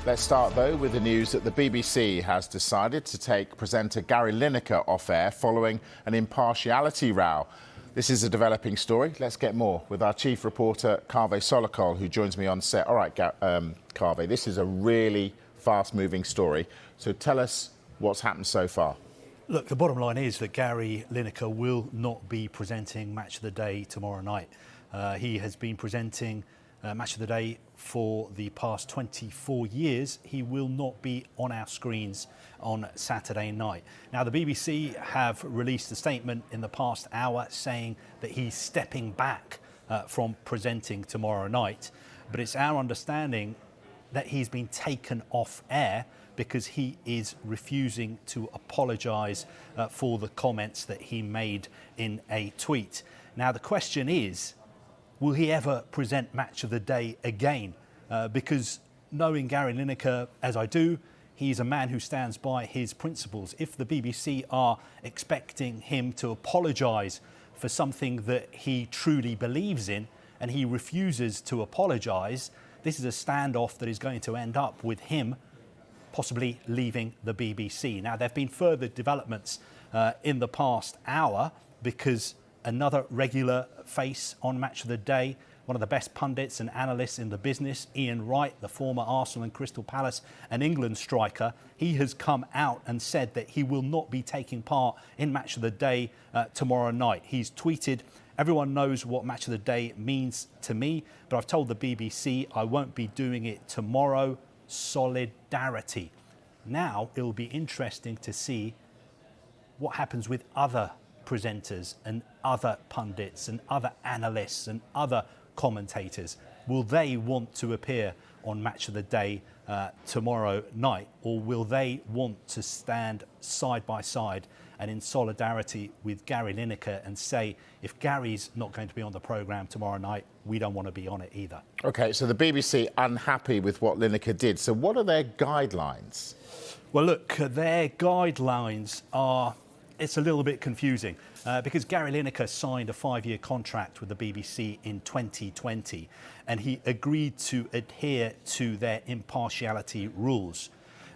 Let's start, though, with the news that the BBC has decided to take presenter Gary Lineker off air following an impartiality row. This is a developing story. Let's get more with our chief reporter, Kaveh Solokol, who joins me on set. All right, Kaveh, this is a really fast-moving story. So tell us what's happened so far. Look, the bottom line is that Gary Lineker will not be presenting Match of the Day tomorrow night. He has been presenting Match of the Day for the past 24 years. He will not be on our screens on Saturday night. Now, the BBC have released a statement in the past hour saying that he's stepping back from presenting tomorrow night. But it's our understanding that he's been taken off air because he is refusing to apologise for the comments that he made in a tweet. Now, the question is, will he ever present Match of the Day again? Because knowing Gary Lineker as I do, he's a man who stands by his principles. If the BBC are expecting him to apologise for something that he truly believes in and he refuses to apologise, this is a standoff that is going to end up with him possibly leaving the BBC. Now, there have been further developments in the past hour because another regular face on Match of the Day, one of the best pundits and analysts in the business, Ian Wright, the former Arsenal and Crystal Palace and England striker, he has come out and said that he will not be taking part in Match of the Day tomorrow night. He's tweeted, "Everyone knows what Match of the Day means to me, but I've told the BBC I won't be doing it tomorrow. Solidarity." Now, it will be interesting to see what happens with other presenters and other pundits and other analysts and other commentators. Will they want to appear on Match of the Day tomorrow night, or will they want to stand side by side and in solidarity with Gary Lineker and say, if Gary's not going to be on the programme tomorrow night, we don't want to be on it either? OK, so the BBC unhappy with what Lineker did. So what are their guidelines? Well, look, their guidelines are... It's a little bit confusing because Gary Lineker signed a 5-year contract with the BBC in 2020 and he agreed to adhere to their impartiality rules.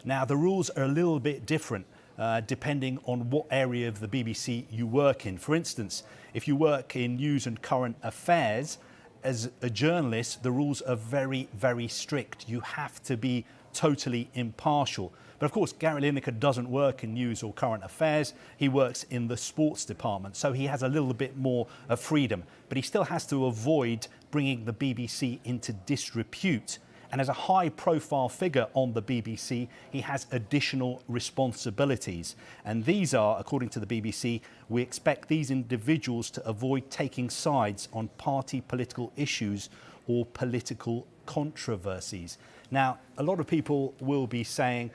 Now, the rules are a little bit different depending on what area of the BBC you work in. For instance, if you work in news and current affairs, as a journalist, the rules are very, very strict. You have to be totally impartial. But of course, Gary Lineker doesn't work in news or current affairs. He works in the sports department, so he has a little bit more of freedom. But he still has to avoid bringing the BBC into disrepute. And as a high-profile figure on the BBC, he has additional responsibilities. And these are, according to the BBC, we expect these individuals to avoid taking sides on party political issues or political controversies. Now, a lot of people will be saying,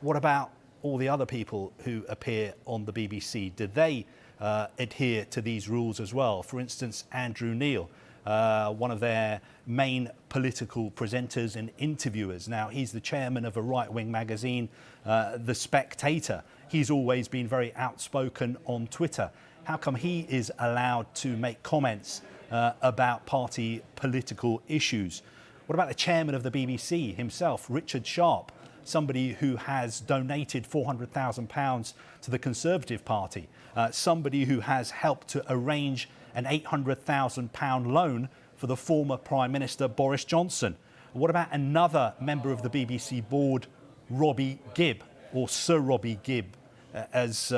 what about all the other people who appear on the BBC? Do they adhere to these rules as well? For instance, Andrew Neil, one of their main political presenters and interviewers. Now, he's the chairman of a right-wing magazine, The Spectator. He's always been very outspoken on Twitter. How come he is allowed to make comments about party political issues? What about the chairman of the BBC himself, Richard Sharp, somebody who has donated £400,000 to the Conservative Party, somebody who has helped to arrange an £800,000 loan for the former Prime Minister Boris Johnson? What about another member of the BBC board, Robbie Gibb, or Sir Robbie Gibb, as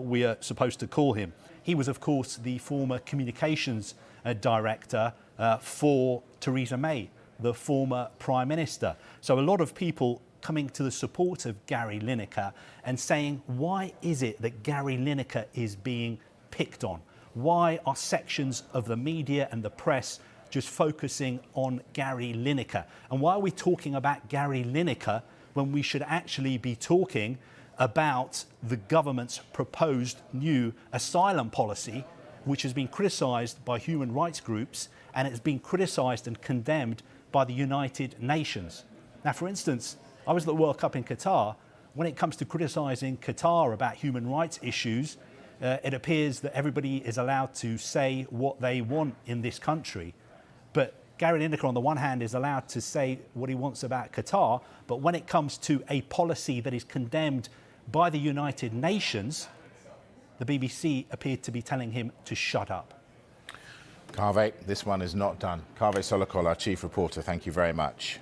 we are supposed to call him? He was, of course, the former communications director for Theresa May, the former Prime Minister. So a lot of people coming to the support of Gary Lineker and saying, why is it that Gary Lineker is being picked on? Why are sections of the media and the press just focusing on Gary Lineker? And why are we talking about Gary Lineker when we should actually be talking about the government's proposed new asylum policy, which has been criticised by human rights groups and it's been criticised and condemned by the United Nations? Now, for instance, I was at the World Cup in Qatar. When it comes to criticising Qatar about human rights issues, it appears that everybody is allowed to say what they want in this country. But Gary Lineker, on the one hand, is allowed to say what he wants about Qatar, but when it comes to a policy that is condemned by the United Nations, the BBC appeared to be telling him to shut up. Kaveh, this one is not done. Kaveh Solokol, our chief reporter, thank you very much.